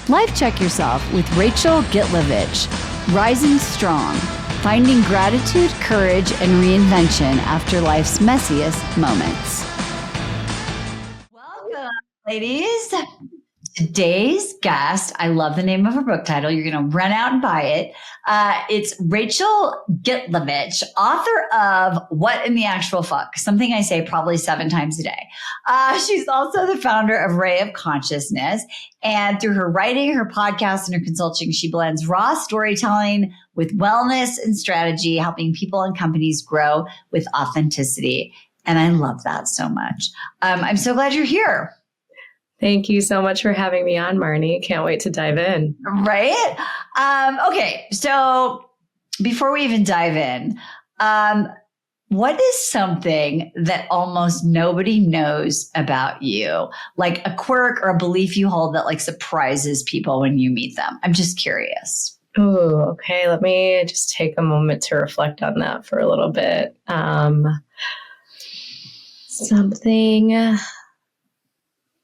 Life Check Yourself with Rachel Gitlevich. Rising strong, finding gratitude, courage, and reinvention after life's messiest moments. Welcome, ladies. Today's guest, I love the name of her book title. You're going to run out and buy it. It's Rachel Gitlevich, author of What in the Actual Fck? Something I say probably 7 times a day. She's also the founder of Ray of Consciousness. And through her writing, her podcast, and her consulting, she blends raw storytelling with wellness and strategy, helping people and companies grow with authenticity. And I love that so much. I'm so glad you're here. Thank you so much for having me on, Marnie. Can't wait to dive in. Right? Okay. So before we even dive in, what is something that almost nobody knows about you? Like a quirk or a belief you hold that like surprises people when you meet them? I'm just curious. Oh, okay. Let me just take a moment to reflect on that for a little bit.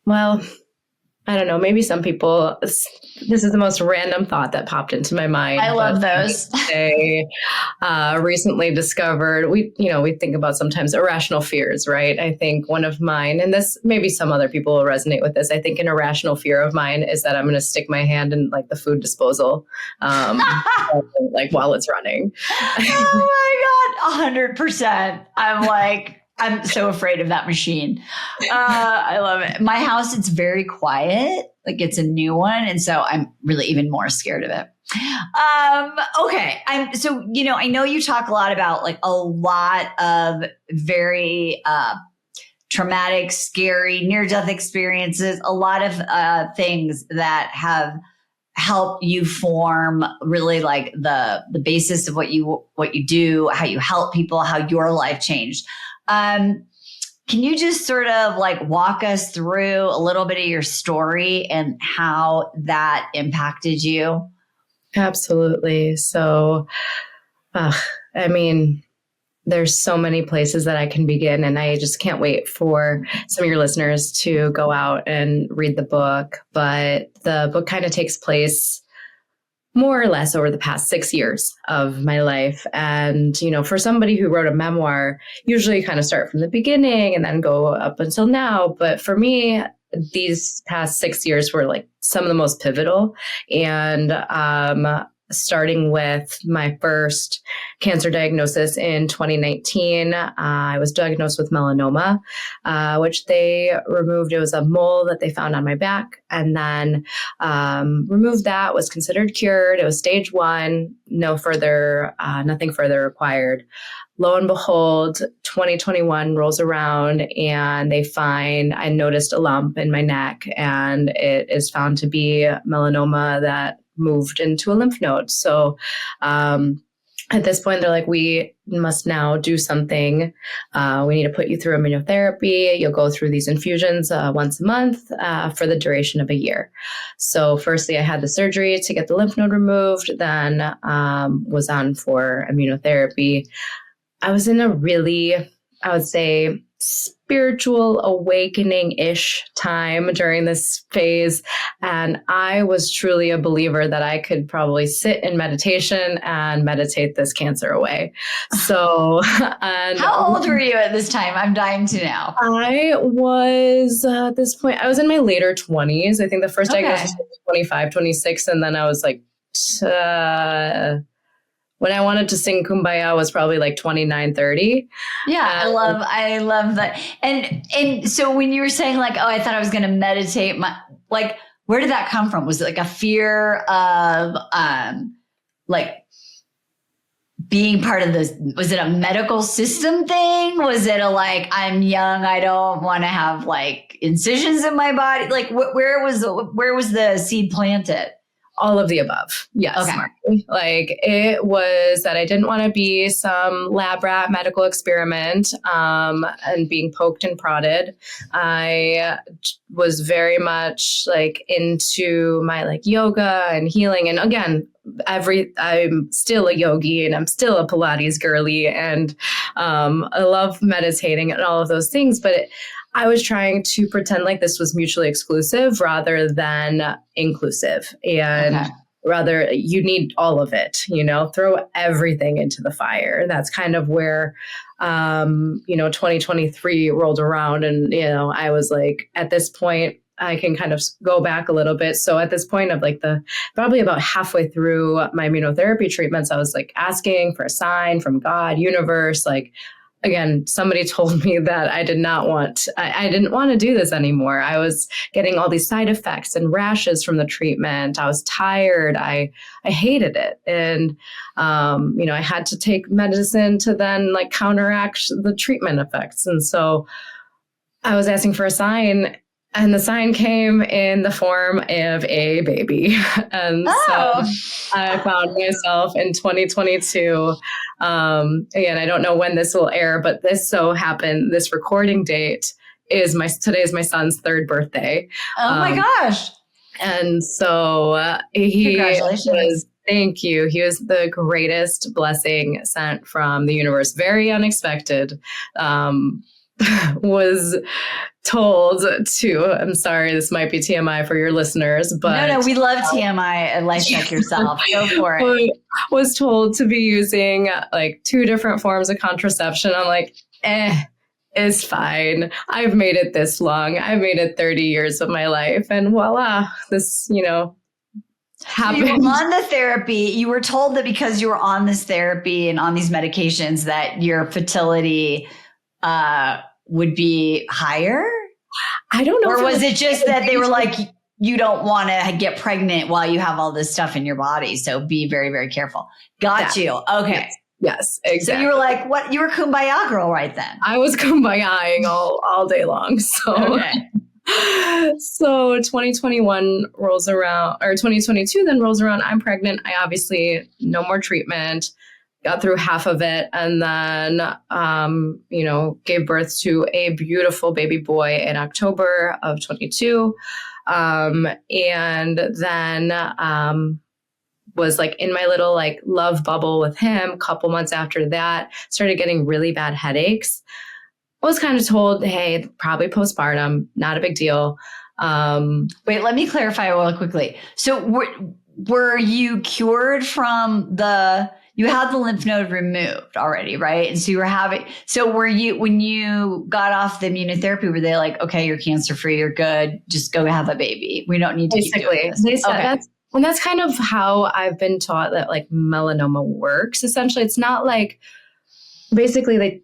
Well, I don't know. Maybe some people, this is the most random thought that popped into my mind. I love those. They recently discovered, we think about sometimes irrational fears, right? I think one of mine, and this, maybe some other people will resonate with this. I think an irrational fear of mine is that I'm going to stick my hand in like the food disposal, like while it's running. Oh my God. 100%. I'm so afraid of that machine. I love it. My house, it's very quiet. Like it's a new one. And so I'm really even more scared of it. Okay. I know you talk a lot about like a lot of very traumatic, scary, near-death experiences, a lot of things that have helped you form really like the basis of what you do, how you help people, how your life changed. Can you just sort of like walk us through a little bit of your story and how that impacted you? Absolutely. So, there's so many places that I can begin, and I just can't wait for some of your listeners to go out and read the book. But the book kind of takes place more or less over the past 6 years of my life. And, for somebody who wrote a memoir, usually you kind of start from the beginning and then go up until now. But for me, these past 6 years were like some of the most pivotal. And starting with my first cancer diagnosis in 2019, I was diagnosed with melanoma, which they removed. It was a mole that they found on my back, and then removed that, was considered cured. It was stage 1, nothing further required. Lo and behold, 2021 rolls around and I noticed a lump in my neck, and it is found to be melanoma that moved into a lymph node. So at this point, they're like, we must now do something. We need to put you through immunotherapy. You'll go through these infusions once a month for the duration of a year. So firstly, I had the surgery to get the lymph node removed, then was on for immunotherapy. I was in a really, I would say, spiritual awakening-ish time during this phase. And I was truly a believer that I could probably sit in meditation and meditate this cancer away. So, how old were you at this time? I'm dying to know. I was, at this point, I was in my later 20s. I think the first diagnosis was 25, 26. And then I was like, when I wanted to sing Kumbaya was probably like 29, 30. Yeah, I love that. And so when you were saying like, oh, I thought I was going to meditate, where did that come from? Was it like a fear of like being part of this? Was it a medical system thing? Was it I'm young, I don't want to have like incisions in my body? Like where was the seed planted? All of the above. Yes. Okay. Like it was that I didn't want to be some lab rat medical experiment and being poked and prodded. I was very much like into my like yoga and healing. And again, I'm still a yogi and I'm still a Pilates girly, and I love meditating and all of those things. But I was trying to pretend like this was mutually exclusive rather than inclusive. And rather, you need all of it, throw everything into the fire. That's kind of where, 2023 rolled around. And, I was like, at this point, I can kind of go back a little bit. So at this point of like probably about halfway through my immunotherapy treatments, I was like asking for a sign from God, universe, like, again, somebody told me that I didn't want to do this anymore. I was getting all these side effects and rashes from the treatment. I was tired. I hated it. And, I had to take medicine to then like counteract the treatment effects. And so I was asking for a sign, and the sign came in the form of a baby. And so I found myself in 2022. Again, I don't know when this will air, but this so happened, this recording date today is my son's 3rd birthday. Oh my gosh. And so Congratulations. Thank you. He was the greatest blessing sent from the universe. Very unexpected. Was told to, I'm sorry, this might be TMI for your listeners, but no, we love TMI and Life Check Yourself. Go for it. Was told to be using like 2 different forms of contraception. I'm like, it's fine. I've made it this long. I've made it 30 years of my life, and voila, this, happened. So you were on the therapy. You were told that because you were on this therapy and on these medications that your fertility would be higher? I don't know. Or was it just that they were like, you don't want to get pregnant while you have all this stuff in your body, so be very, very careful. Got you. Okay. Yes, exactly. So you were like, what? You were kumbaya girl right then. I was kumbaya-ing all day long. So, So 2021 rolls around, or 2022 then rolls around. I'm pregnant. I obviously, no more treatment. Got through half of it, and then, gave birth to a beautiful baby boy in October of 22. And then was like in my little like love bubble with him. A couple months after that, started getting really bad headaches. I was kind of told, hey, probably postpartum, not a big deal. Wait, let me clarify real quickly. So were you cured from you had the lymph node removed already, right? And so were you, when you got off the immunotherapy, were they like, okay, you're cancer free, you're good, just go have a baby. We don't need to keep doing this. They said that's kind of how I've been taught that like melanoma works. Essentially, it's not like, basically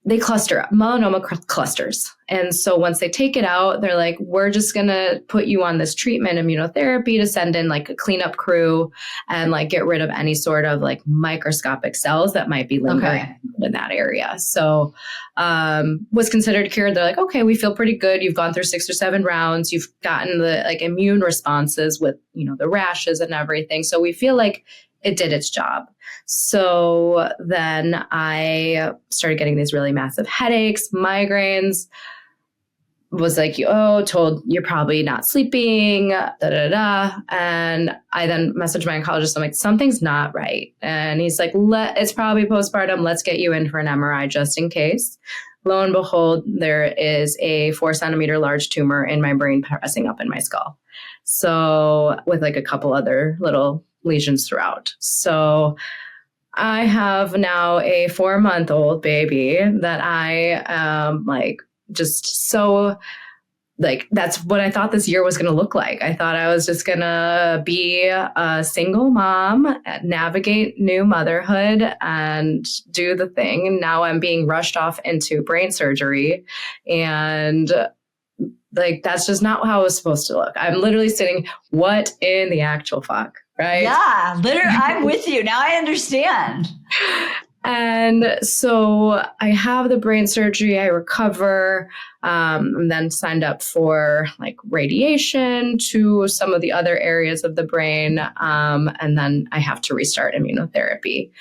they cluster up. Melanoma clusters. And so once they take it out, they're like, we're just going to put you on this treatment, immunotherapy, to send in like a cleanup crew and like get rid of any sort of like microscopic cells that might be lingering in that area. So was considered cured. They're like, okay, we feel pretty good. You've gone through 6 or 7 rounds. You've gotten the like immune responses with, the rashes and everything. So we feel like it did its job. So then I started getting these really massive headaches, migraines, was like, told you're probably not sleeping, And I then messaged my oncologist. I'm like, something's not right. And he's like, it's probably postpartum. Let's get you in for an MRI just in case. Lo and behold, there is a 4-centimeter large tumor in my brain pressing up in my skull. So with like a couple other little lesions throughout. So I have now a 4-month-old baby that I am like, just so like, that's what I thought this year was going to look like. I thought I was just going to be a single mom, navigate new motherhood and do the thing. And now I'm being rushed off into brain surgery, and like, that's just not how it was supposed to look. I'm literally sitting, what in the actual fuck? Right? Yeah, literally, I'm with you. Now I understand. And so I have the brain surgery, I recover, and then signed up for like radiation to some of the other areas of the brain. And then I have to restart immunotherapy.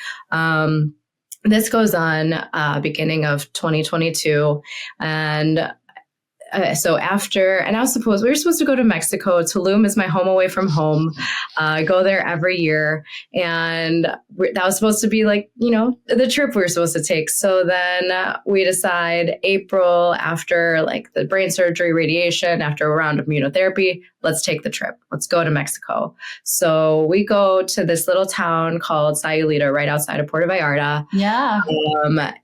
This goes on beginning of 2022. And so after, and we were supposed to go to Mexico. Tulum is my home away from home. I go there every year. And that was supposed to be like, the trip we were supposed to take. So then we decide April, after like the brain surgery, radiation, after a round of immunotherapy, let's take the trip. Let's go to Mexico. So we go to this little town called Sayulita, right outside of Puerto Vallarta. Yeah.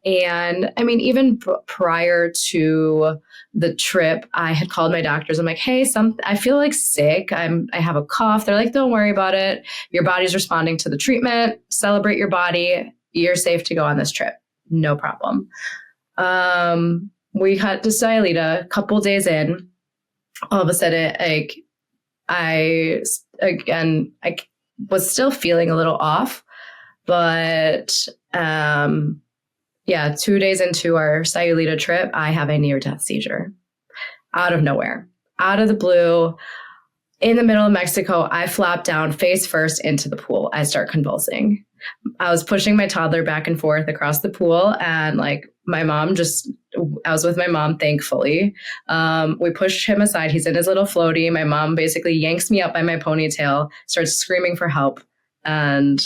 And I mean, even prior to the trip, I had called my doctors. I'm like, hey, I feel like sick. I have a cough. They're like, don't worry about it. Your body's responding to the treatment. Celebrate your body. You're safe to go on this trip. No problem. We got to Sayulita a couple days in. All of a sudden, like, I was still feeling a little off, but 2 days into our Sayulita trip, I have a near-death seizure out of nowhere, out of the blue. In the middle of Mexico, I flop down face first into the pool. I start convulsing. I was pushing my toddler back and forth across the pool, and like I was with my mom, thankfully. We pushed him aside. He's in his little floaty. My mom basically yanks me up by my ponytail, starts screaming for help. And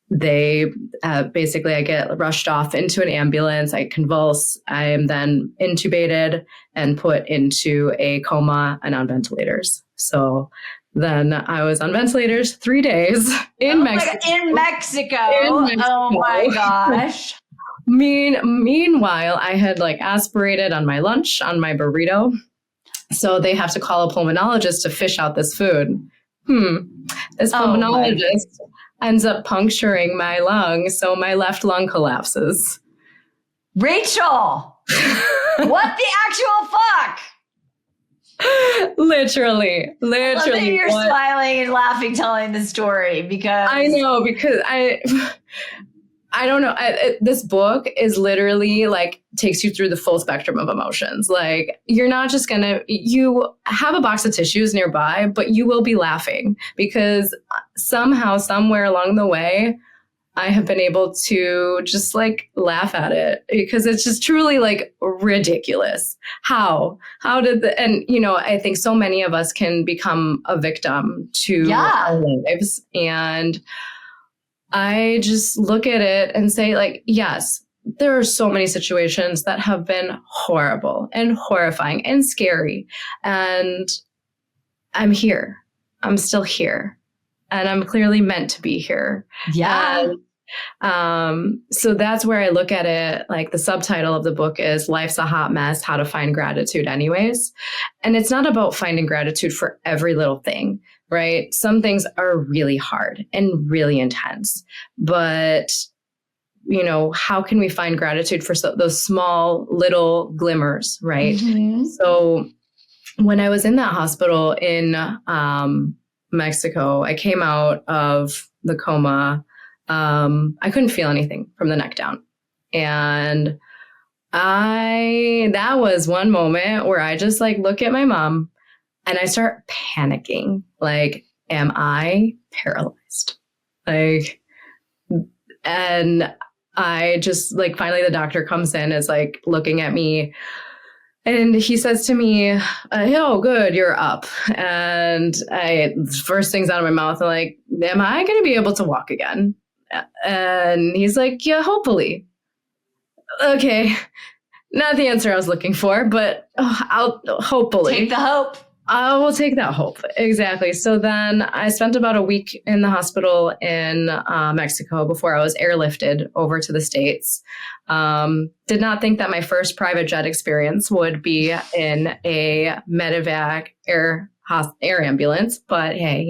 basically I get rushed off into an ambulance. I convulse. I am then intubated and put into a coma and on ventilators. So then I was on ventilators 3 days in Mexico. In Mexico. Oh my gosh. Meanwhile, I had like aspirated on my lunch, on my burrito. So they have to call a pulmonologist to fish out this food. This pulmonologist ends up puncturing my lung, so my left lung collapses. Rachel, what the actual fuck? Literally. I love that you're smiling and laughing telling the story, because I know, because I don't know. This book is literally like takes you through the full spectrum of emotions. Like, you're not just you have a box of tissues nearby, but you will be laughing, because somehow, somewhere along the way, I have been able to just like laugh at it, because it's just truly like ridiculous. How did I think so many of us can become a victim to our lives. And I just look at it and say, like, yes, there are so many situations that have been horrible and horrifying and scary. And I'm here. I'm still here. And I'm clearly meant to be here. Yeah. So that's where I look at it. Like, the subtitle of the book is Life's a Hot Mess, How to Find Gratitude Anyways. And it's not about finding gratitude for every little thing, right? Some things are really hard and really intense, but how can we find gratitude for those small little glimmers, right? Mm-hmm. So when I was in that hospital in Mexico, I came out of the coma. I couldn't feel anything from the neck down. And that was one moment where I just like look at my mom and I start panicking. Like, am I paralyzed? Like, and I just like, finally the doctor comes in, is like looking at me, and he says to me, oh, good, you're up. And first things out of my mouth, I'm like, am I going to be able to walk again? And he's like, yeah, hopefully. Okay. Not the answer I was looking for, but I'll hopefully. Take the hope. I will take that hope. Exactly. So then I spent about a week in the hospital in Mexico before I was airlifted over to the States. Did not think that my first private jet experience would be in a medevac air ambulance, but hey,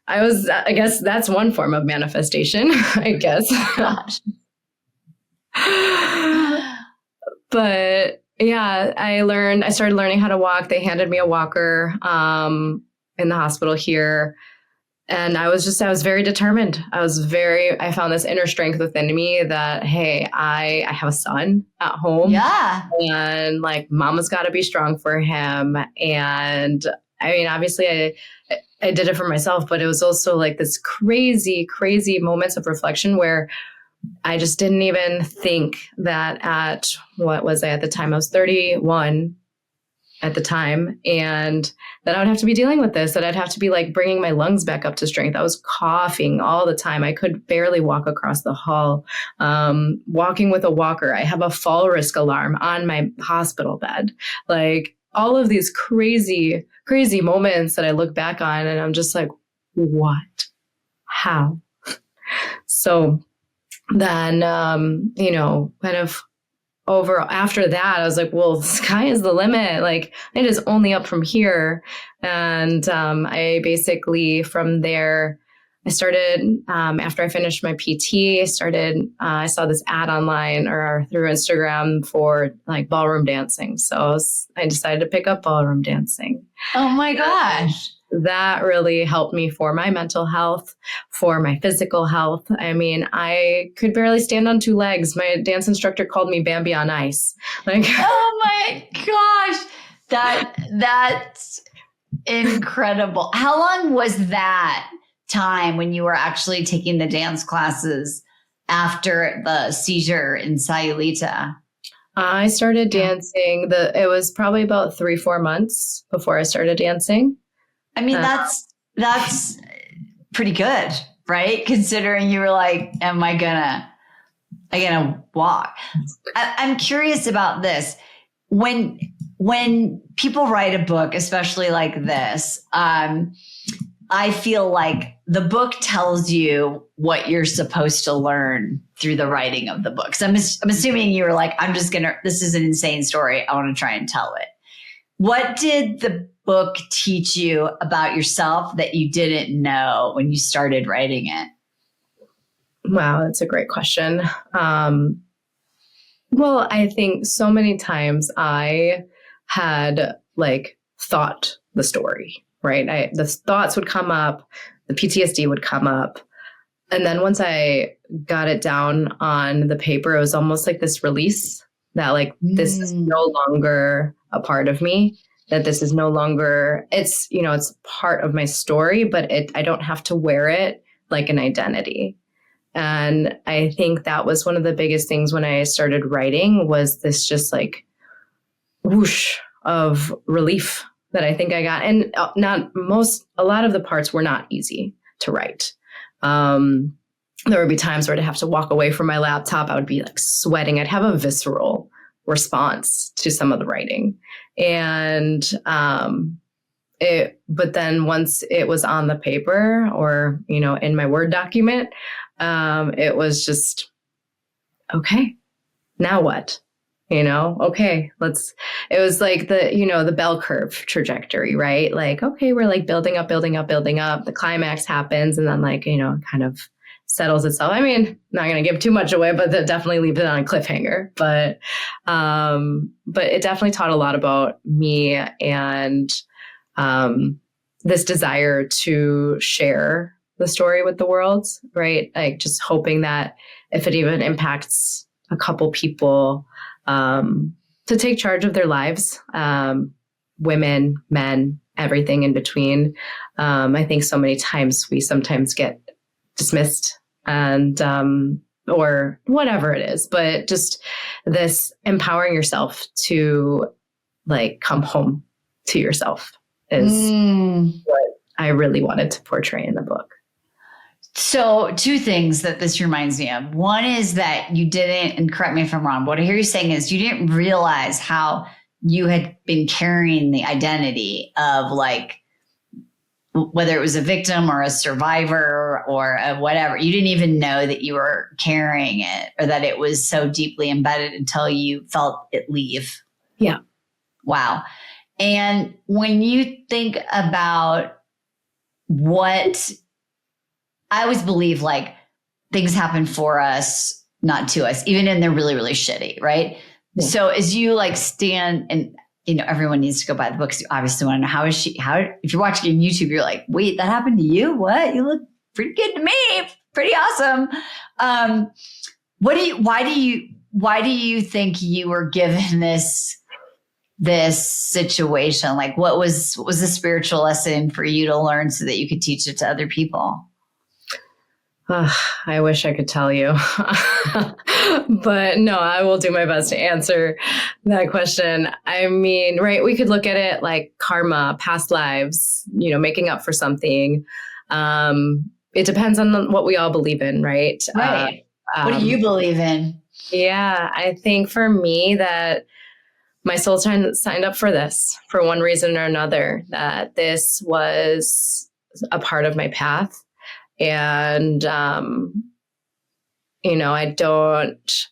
I guess that's one form of manifestation, I guess. Gosh. But yeah, I started learning how to walk. They handed me a walker in the hospital here. And I was very determined. I found this inner strength within me that, hey, I have a son at home. Yeah. And like, mama's got to be strong for him. And I mean, obviously I did it for myself, but it was also like this crazy, crazy moments of reflection where I just didn't even think that what was I at the time? I was 31 at the time, and that I would have to be dealing with this, that I'd have to be like bringing my lungs back up to strength. I was coughing all the time. I could barely walk across the hall, walking with a walker. I have a fall risk alarm on my hospital bed. Like all of these crazy, crazy moments that I look back on and I'm just like, what? How? So then, kind of after that, I was like, well, the sky is the limit. Like it is only up from here. And I basically from there, I started, after I finished my PT, I saw this ad online or through Instagram for like ballroom dancing. So I decided to pick up ballroom dancing. Oh my gosh. That really helped me for my mental health, for my physical health. I mean, I could barely stand on two legs. My dance instructor called me Bambi on ice. Like, oh my gosh. That's incredible. How long was that time when you were actually taking the dance classes after the seizure in Sayulita? I started dancing. It was probably about 3-4 months before I started dancing. I mean, that's pretty good, right? Considering you were like, am I gonna walk? I'm curious about this. When people write a book, especially like this, I feel like the book tells you what you're supposed to learn through the writing of the book. So I'm assuming you were like, this is an insane story. I want to try and tell it. What did the book teach you about yourself that you didn't know when you started writing it? Wow, that's a great question. Well, I think so many times I had like thought the story, right? The thoughts would come up, the PTSD would come up. And then once I got it down on the paper, it was almost like this release that like, this is no longer a part of me, that this is no longer, it's part of my story, but I don't have to wear it like an identity. And I think that was one of the biggest things when I started writing was this just like whoosh of relief that I think I got. And a lot of the parts were not easy to write. There would be times where I'd have to walk away from my laptop. I would be like sweating. I'd have a visceral response to some of the writing. And but then once it was on the paper or, in my Word document, it was just, okay, now what? Okay, it was like the bell curve trajectory, right? Like, okay, we're like building up. The climax happens and then kind of settles itself. I mean, not going to give too much away, but that definitely leaves it on a cliffhanger. But it definitely taught a lot about me and this desire to share the story with the world, right? Like just hoping that if it even impacts a couple people, to take charge of their lives, women, men, everything in between. I think so many times we sometimes get dismissed and or whatever it is, but just this empowering yourself to like come home to yourself is what I really wanted to portray in the book. So 2 things that this reminds me of. One is that you didn't, and correct me if I'm wrong, but what I hear you saying is you didn't realize how you had been carrying the identity of like, whether it was a victim or a survivor or a whatever. You didn't even know that you were carrying it or that it was so deeply embedded until you felt it leave. Yeah. Wow. And when you think about what I always believe, like things happen for us, not to us, even when they're really, really shitty, right? Yeah. So as you like stand and, everyone needs to go buy the books. You obviously want to know if you're watching on YouTube, you're like, wait, that happened to you? What? You look pretty good to me. Pretty awesome. Why do you think you were given this situation? Like what was the spiritual lesson for you to learn so that you could teach it to other people? I wish I could tell you, but no, I will do my best to answer that question. I mean, right. We could look at it like karma, past lives, making up for something. It depends on what we all believe in, right? Right. What do you believe in? Yeah, I think for me that my soul signed up for this for one reason or another, that this was a part of my path. And, I don't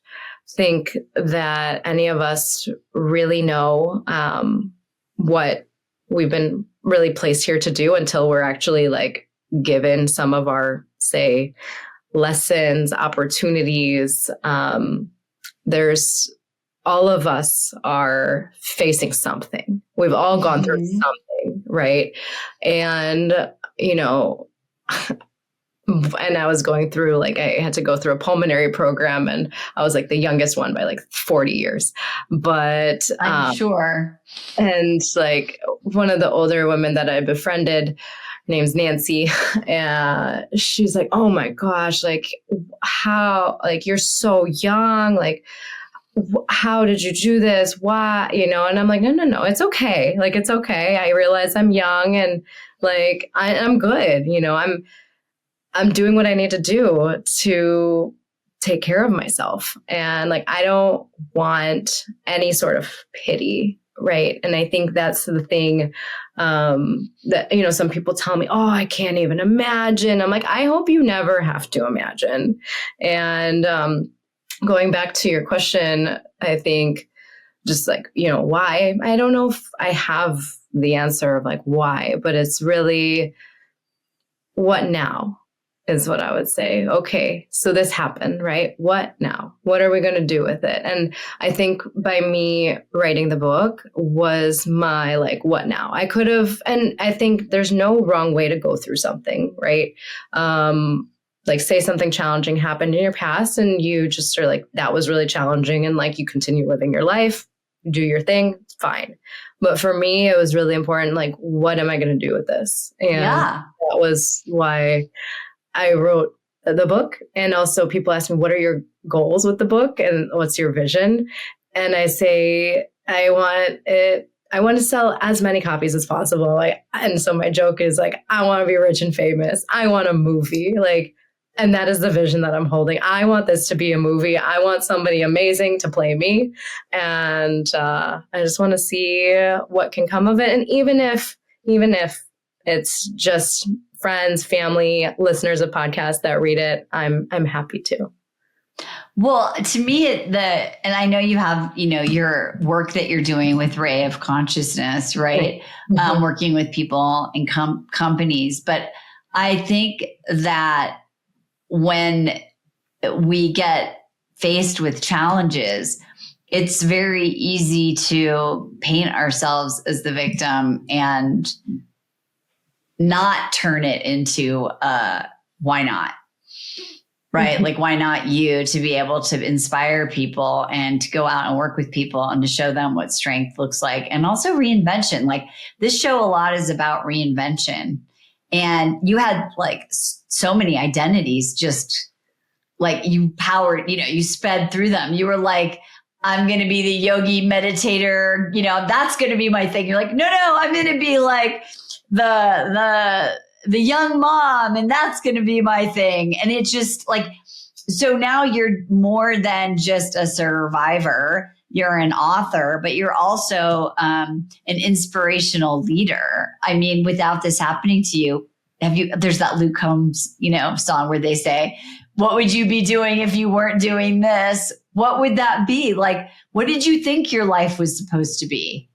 think that any of us really know what we've been really placed here to do until we're actually like given some of our, say, lessons, opportunities. There's all of us are facing something. We've all gone through something, right? And, and I was going through, like, I had to go through a pulmonary program, and I was like the youngest one by like 40 years. But I'm sure. And like one of the older women that I befriended, her name's Nancy, and she's like, oh my gosh, like, how, like, you're so young, like, how did you do this? Why? And I'm like, no, it's okay. Like, it's okay. I realize I'm young, and like, I'm good. I'm doing what I need to do to take care of myself. And like, I don't want any sort of pity. Right. And I think that's the thing that, some people tell me, oh, I can't even imagine. I'm like, I hope you never have to imagine. And going back to your question, I think just like, why? I don't know if I have the answer of like why, but it's really what now? Is what I would say. Okay, so this happened, right? What now? What are we going to do with it? And I think by me writing the book was my like, what now? I could have, and I think there's no wrong way to go through something, right? Like say something challenging happened in your past and you just are like, that was really challenging. And like, you continue living your life, do your thing, fine. But for me, it was really important. Like, what am I going to do with this? And that was why I wrote the book. And also people ask me, what are your goals with the book and what's your vision? And I say, I want to sell as many copies as possible. And so my joke is like, I want to be rich and famous. I want a movie. Like, and that is the vision that I'm holding. I want this to be a movie. I want somebody amazing to play me. And I just want to see what can come of it. And even if it's just friends, family, listeners of podcasts that read it, I'm happy to. Well, to me, and I know you have, your work that you're doing with Ray of Consciousness, right? Mm-hmm. Working with people and companies. But I think that when we get faced with challenges, it's very easy to paint ourselves as the victim and not turn it into why not, right? Mm-hmm. Like, why not you to be able to inspire people and to go out and work with people and to show them what strength looks like. And also reinvention. Like, this show a lot is about reinvention. And you had like so many identities, just like you powered, you sped through them. You were like, I'm going to be the yogi meditator, that's going to be my thing. You're like, no, I'm going to be like the young mom, and that's going to be my thing. And it's just like, so now you're more than just a survivor. You're an author, but you're also an inspirational leader. I mean, without this happening to you, there's that Luke Combs, song where they say, what would you be doing if you weren't doing this? What would that be? Like, what did you think your life was supposed to be?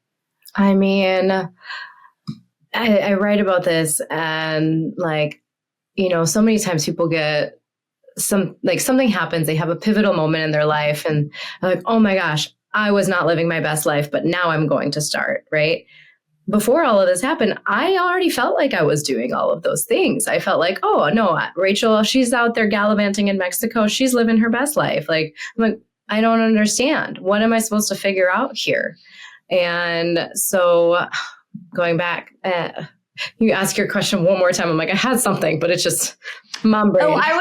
I mean, I write about this, and like, so many times people get something happens, they have a pivotal moment in their life, and they're like, oh my gosh, I was not living my best life, but now I'm going to start, right? Before all of this happened, I already felt like I was doing all of those things. I felt like, oh no, Rachel, she's out there gallivanting in Mexico. She's living her best life. Like, I'm like, I don't understand. What am I supposed to figure out here? And so going back, you ask your question one more time. I'm like, I had something, but it's just mom brain. Oh, I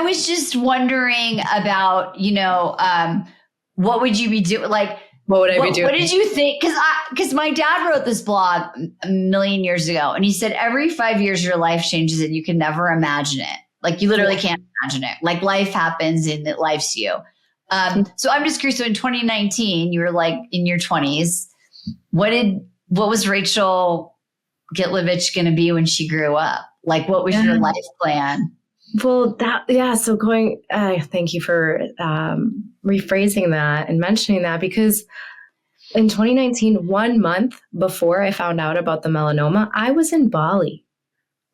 was just wondering about, what would you be doing? Like, what would I be doing? What did you think? Because my dad wrote this blog a million years ago, and he said every 5 years your life changes and you can never imagine it. Like you literally can't imagine it. Like life happens and it lifes you. So I'm just curious. So in 2019, you were like in your 20s. What was Rachel Gitlevich going to be when she grew up? Like, what was your life plan? Well, so going, thank you for rephrasing that and mentioning that, because in 2019, 1 month before I found out about the melanoma, I was in Bali.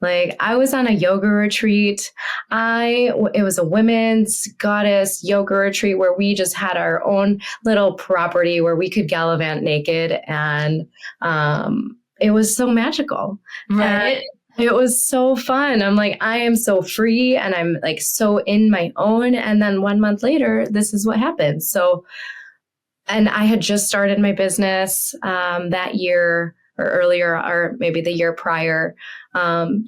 Like I was on a yoga retreat. It was a women's goddess yoga retreat where we just had our own little property where we could gallivant naked. And it was so magical. Right. And it was so fun. I'm like, I am so free and I'm like so in my own. And then 1 month later, this is what happened. So, and I had just started my business that year or earlier, or maybe the year prior.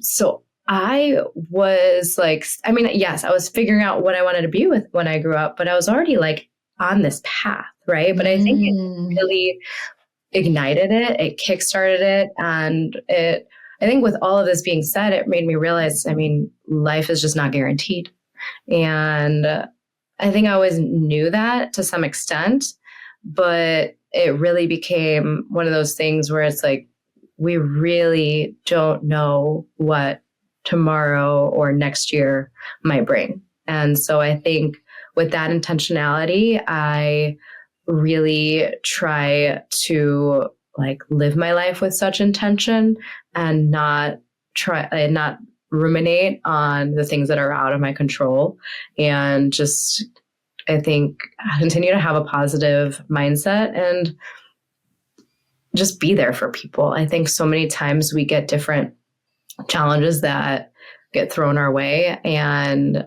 So I was like, I mean, yes, I was figuring out what I wanted to be with when I grew up, but I was already like on this path, right? But I think it really ignited it. It kickstarted it. And I think with all of this being said, it made me realize, I mean, life is just not guaranteed. And I think I always knew that to some extent, but it really became one of those things where it's like, we really don't know what tomorrow or next year might bring. And so I think with that intentionality, I really try to like live my life with such intention and not ruminate on the things that are out of my control, and just, I think, continue to have a positive mindset and just be there for people. I think so many times we get different challenges that get thrown our way. And,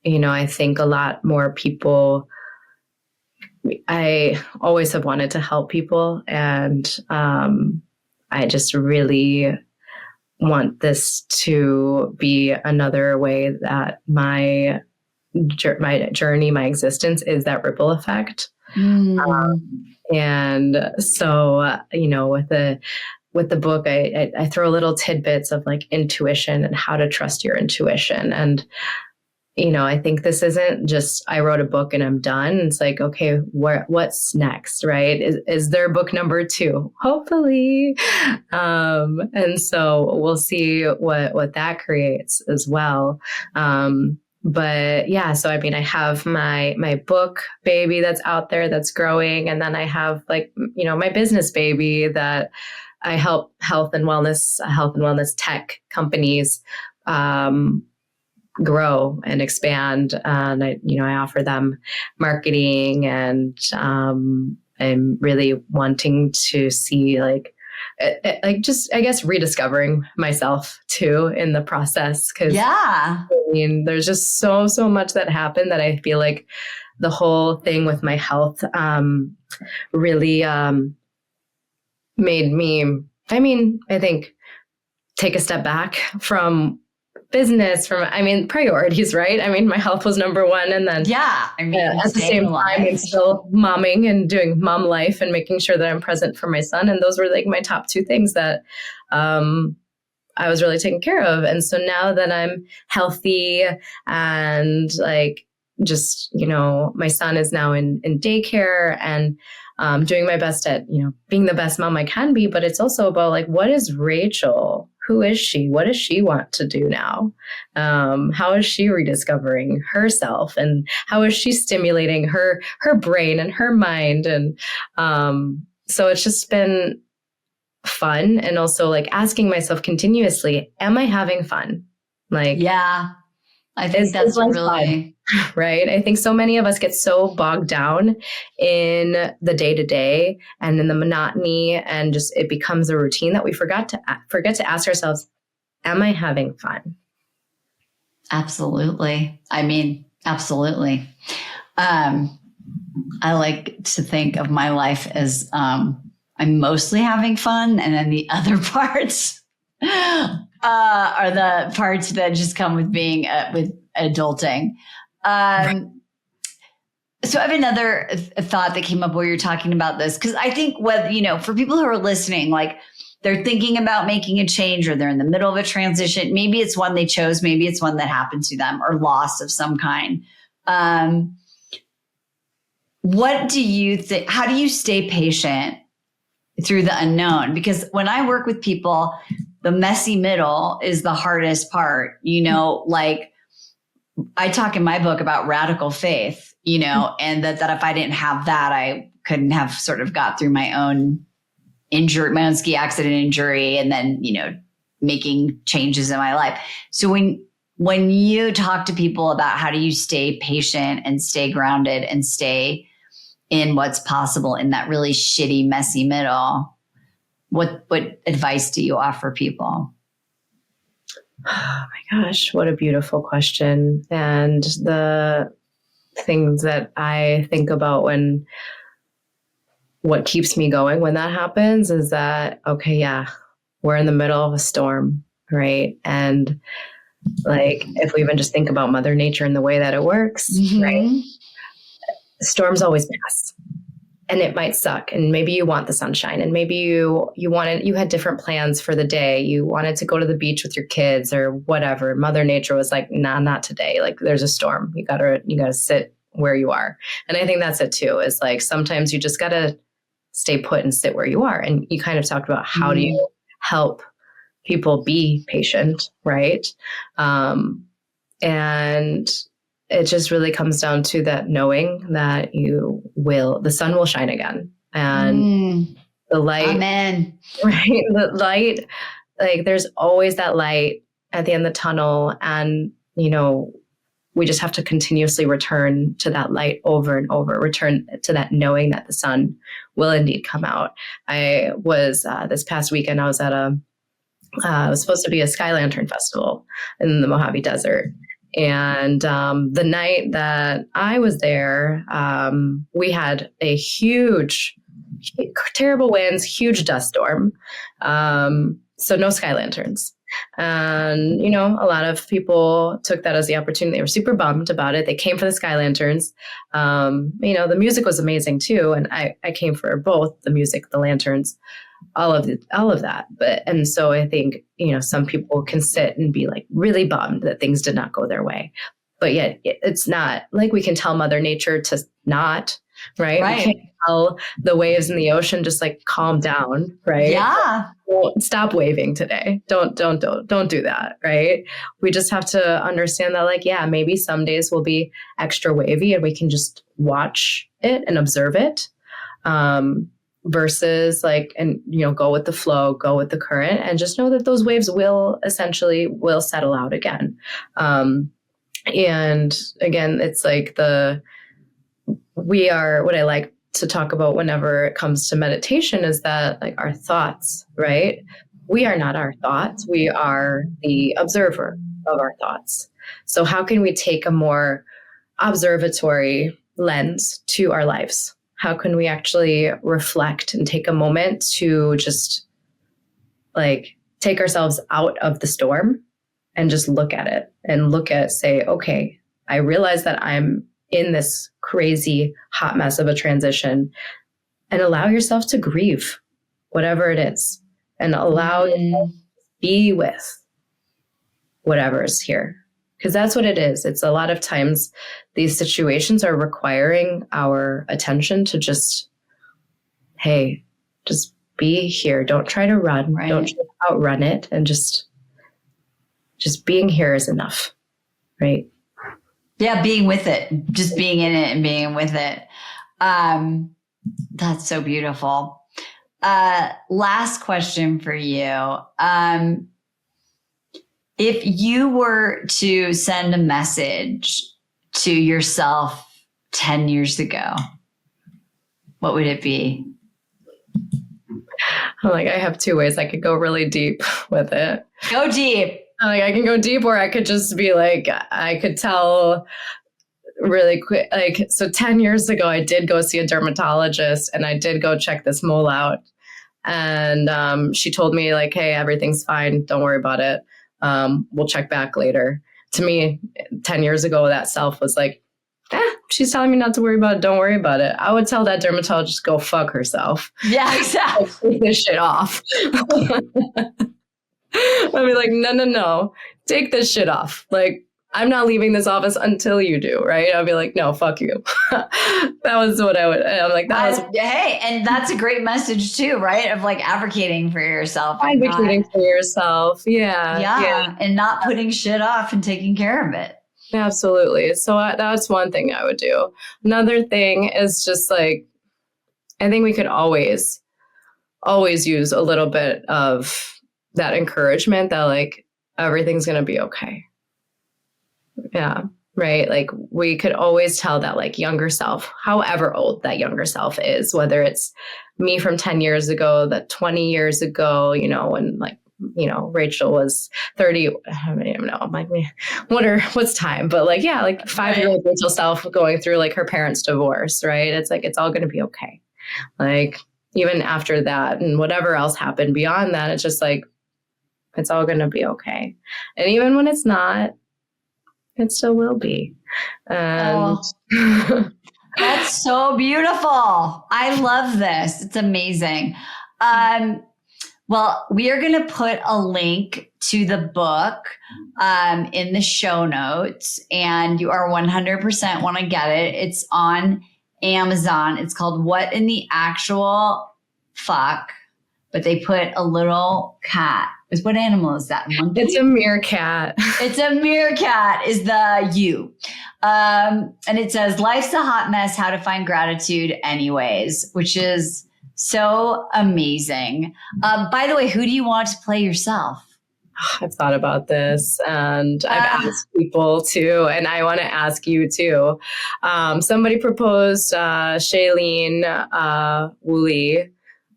I think a lot more people, I always have wanted to help people. And I just really want this to be another way that my journey, my existence is that ripple effect. And so, with the book, I throw little tidbits of like intuition and how to trust your intuition. And, I think this isn't just, I wrote a book and I'm done. It's like, okay, what's next, right? Is there book number 2? Hopefully. And so we'll see what that creates as well. But yeah, so I mean, I have my book baby that's out there that's growing. And then I have like, my business baby that I help health and wellness tech companies grow and expand. And I offer them marketing, and I'm really wanting to see like just, I guess, rediscovering myself too in the process. Cause I mean, there's just so much that happened that I feel like the whole thing with my health really made me, I think, take a step back from business, priorities, right? My health was number one. And then at the same time, I'm still momming and doing mom life and making sure that I'm present for my son. And those were like my top 2 things that I was really taking care of. And so now that I'm healthy and like, just, my son is now in daycare, and doing my best at, being the best mom I can be. But it's also about like, what is Rachel? Who is she? What does she want to do now? How is she rediscovering herself? And how is she stimulating her brain and her mind? And so it's just been fun. And also like asking myself continuously, am I having fun? Like, yeah, I think that's really fun, right? I think so many of us get so bogged down in the day-to-day and in the monotony, and just it becomes a routine that we forget to ask ourselves, am I having fun? Absolutely. Absolutely. I like to think of my life as I'm mostly having fun, and then the other parts are the parts that just come with being with adulting. So I have another thought that came up while you're talking about this, because I think for people who are listening, like they're thinking about making a change or they're in the middle of a transition. Maybe it's one they chose, maybe it's one that happened to them, or loss of some kind. What do you think? How do you stay patient through the unknown? Because when I work with people, the messy middle is the hardest part. Like I talk in my book about radical faith, and that if I didn't have that, I couldn't have sort of got through my own injury, my own ski accident injury, and then, making changes in my life. So when you talk to people about how do you stay patient and stay grounded and stay in what's possible in that really shitty, messy middle, what advice do you offer people? Oh my gosh, what a beautiful question. And the things that I think about what keeps me going when that happens is that, okay, yeah, we're in the middle of a storm, right? And like, if we even just think about Mother Nature and the way that it works, right? Storms always pass. And it might suck. And maybe you want the sunshine, and maybe you had different plans for the day. You wanted to go to the beach with your kids or whatever. Mother Nature was like, nah, not today. Like there's a storm. You gotta sit where you are. And I think that's it too, is like, sometimes you just gotta stay put and sit where you are. And you kind of talked about how do you help people be patient, right? And it just really comes down to that knowing that the sun will shine again, and the light, amen. Right? The light, like there's always that light at the end of the tunnel. And, we just have to continuously return to that light over and over, return to that knowing that the sun will indeed come out. I was, this past weekend, I was at it was supposed to be a Sky Lantern Festival in the Mojave Desert. And the night that I was there, we had a terrible winds, huge dust storm. So no sky lanterns. And, a lot of people took that as the opportunity. They were super bummed about it. They came for the sky lanterns. The music was amazing too. And I came for both the music, the lanterns, all of that. And so I think, some people can sit and be like really bummed that things did not go their way, but yet it's not like we can tell Mother Nature to not, right? We can't tell the waves in the ocean, just like calm down, right? Yeah. Don't stop waving today. Don't do that, right? We just have to understand that, like, yeah, maybe some days will be extra wavy and we can just watch it and observe it. Versus like, and, go with the flow, go with the current, and just know that those waves will settle out again. And again, it's like what I like to talk about whenever it comes to meditation is that, like, our thoughts, right? We are not our thoughts. We are the observer of our thoughts. So how can we take a more observatory lens to our lives? How can we actually reflect and take a moment to just like take ourselves out of the storm and just look at it and say, okay, I realize that I'm in this crazy hot mess of a transition, and allow yourself to grieve whatever it is, and allow yourself to be with whatever is here. Because that's what it is. It's a lot of times these situations are requiring our attention to just be here. Don't try to run. Right. Don't try to outrun it. And just being here is enough. Right. Yeah. Being with it, just being in it and being with it. That's so beautiful. Last question for you. If you were to send a message to yourself 10 years ago, what would it be? I have two ways. I could go really deep with it. Go deep. I can go deep, or I could just be like, I could tell really quick. So 10 years ago, I did go see a dermatologist and I did go check this mole out. And she told me like, hey, everything's fine. Don't worry about it. We'll check back later. To me, 10 years ago, that self was like, she's telling me not to worry about it. Don't worry about it. I would tell that dermatologist, go fuck herself. Yeah, exactly. Like, take this shit off. I'd be like, no, take this shit off. Like, I'm not leaving this office until you do, right? I'd be like, no, fuck you. That was what I would, I'm like, that was. Hey, and that's a great message too, right? Of like advocating for yourself. Advocating for yourself. Yeah. And not putting shit off and taking care of it. Absolutely. So that's one thing I would do. Another thing is just like, I think we could always use a little bit of that encouragement that like, everything's going to be okay. Yeah. Right. Like we could always tell that like younger self, however old that younger self is, whether it's me from 10 years ago, that 20 years ago, when like, Rachel was 30. I don't even know. I'm like, what's time? But like, yeah, like 5-year-old Rachel self going through like her parents' divorce, right? It's like, it's all going to be okay. Like even after that and whatever else happened beyond that, it's just like, it's all going to be okay. And even when it's not, it still will be. And that's so beautiful. I love this. It's amazing. Well, we are going to put a link to the book in the show notes, and you are 100% want to get it. It's on Amazon. It's called What in the Actual Fuck, but they put a little cat. What animal is that? Monkey? It's a meerkat. It's a meerkat is the U. And it says, life's a hot mess, how to find gratitude anyways, which is so amazing. By the way, who do you want to play yourself? I've thought about this and I've asked people too, and I want to ask you too. Somebody proposed Shailene Wooley.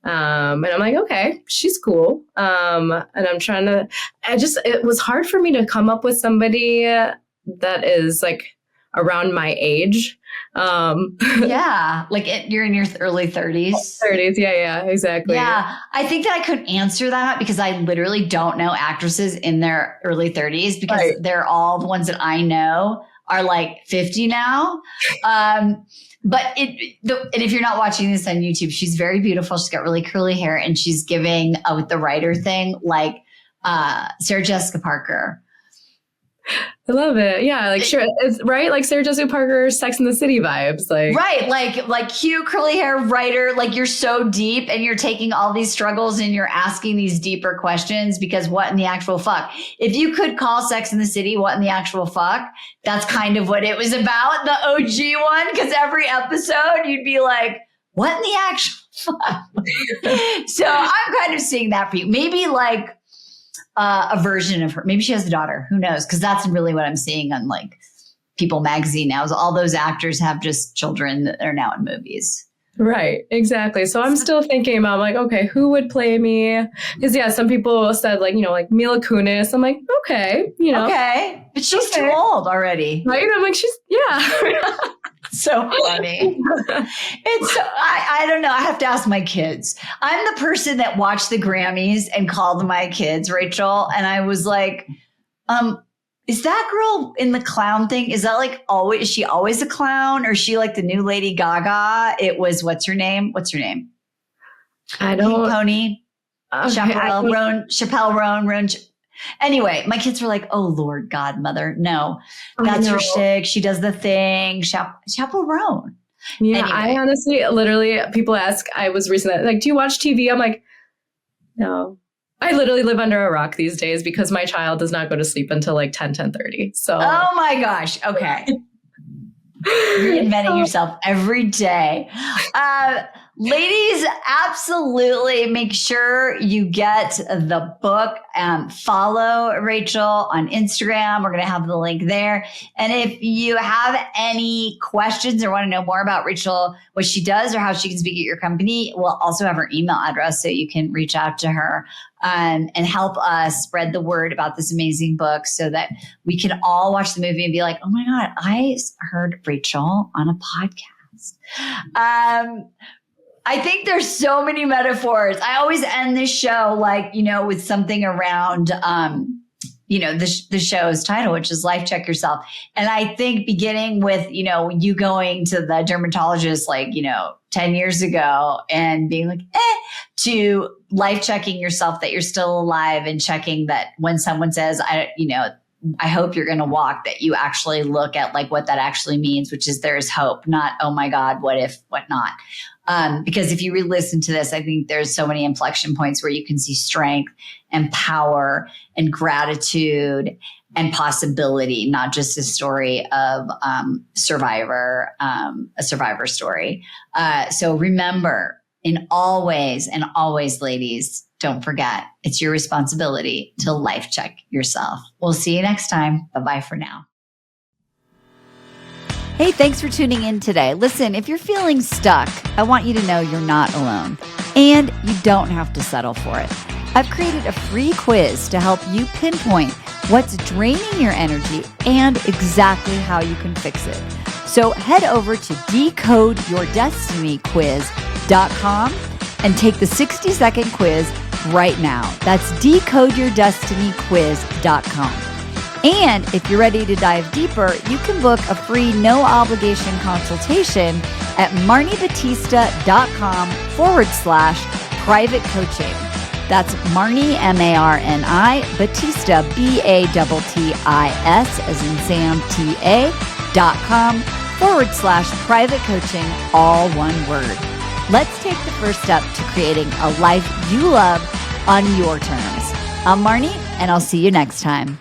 And I'm like, okay, she's cool. And I'm trying to, it was hard for me to come up with somebody that is like around my age. Yeah. Like you're in your early 30s. 30s. Yeah, exactly. Yeah. I think that I couldn't answer that because I literally don't know actresses in their early 30s because they're all the ones that I know are like 50 now. But and if you're not watching this on YouTube, she's very beautiful. She's got really curly hair and she's giving with the writer thing like Sarah Jessica Parker. I love it. Yeah, like sure, it's right. Like Sarah Jessica Parker, Sex and the City vibes. Like right, like cute curly hair writer. Like you're so deep, and you're taking all these struggles and you're asking these deeper questions. Because what in the actual fuck? If you could call Sex and the City, what in the actual fuck? That's kind of what it was about, the OG one. Because every episode, you'd be like, what in the actual fuck? So I'm kind of seeing that for you. Maybe like a version of her. Maybe she has a daughter. Who knows? Because that's really what I'm seeing on like People magazine now. Is all those actors have just children that are now in movies. Right, exactly. So I'm still thinking about like, okay, who would play me? Because yeah, some people said like, like Mila Kunis. I'm like, okay, okay, but she's too old already. Right? I'm like, yeah. So funny. It's I don't know. I have to ask my kids. I'm the person that watched the Grammys and called my kids, Rachel, and I was like, is that girl in the clown thing? Is that like always? Is she always a clown, or is she like the new Lady Gaga? It was what's her name? I don't. Pink Pony. Chappelle Roan. Anyway, my kids were like, "Oh Lord, Godmother, no, that's her shtick. She does the thing." Chaperone. Yeah, anyway. I honestly, literally, people ask. I was recently like, "Do you watch TV?" I'm like, "No." I literally live under a rock these days because my child does not go to sleep until like 10:30. So. Oh my gosh. Okay. Reinventing yourself every day. Ladies, absolutely make sure you get the book. Follow Rachel on Instagram. We're going to have the link there. And if you have any questions or want to know more about Rachel, what she does or how she can speak at your company, we'll also have her email address so you can reach out to her and help us spread the word about this amazing book so that we can all watch the movie and be like, oh my God, I heard Rachel on a podcast. I think there's so many metaphors. I always end this show with something around, the show's title, which is Life Check Yourself. And I think beginning with, you going to the dermatologist 10 years ago and being like, to life checking yourself that you're still alive and checking that when someone says, I hope you're going to walk, that you actually look at what that actually means, which is there's hope, not, oh my God, what if, what not? Because if you re-listen to this, I think there's so many inflection points where you can see strength and power and gratitude and possibility, not just a story of a survivor story. So remember, in all ways, and always, ladies, don't forget, it's your responsibility to life check yourself. We'll see you next time. Bye-bye for now. Hey, thanks for tuning in today. Listen, if you're feeling stuck, I want you to know you're not alone, and you don't have to settle for it. I've created a free quiz to help you pinpoint what's draining your energy and exactly how you can fix it. So head over to decodeyourdestinyquiz.com and take the 60-second quiz right now. That's decodeyourdestinyquiz.com. And if you're ready to dive deeper, you can book a free no-obligation consultation at marnibatista.com/private coaching. That's Marni, M-A-R-N-I, Batista, B-A-T-T-I-S, as in Sam, T-A.com/private coaching, all one word. Let's take the first step to creating a life you love on your terms. I'm Marni, and I'll see you next time.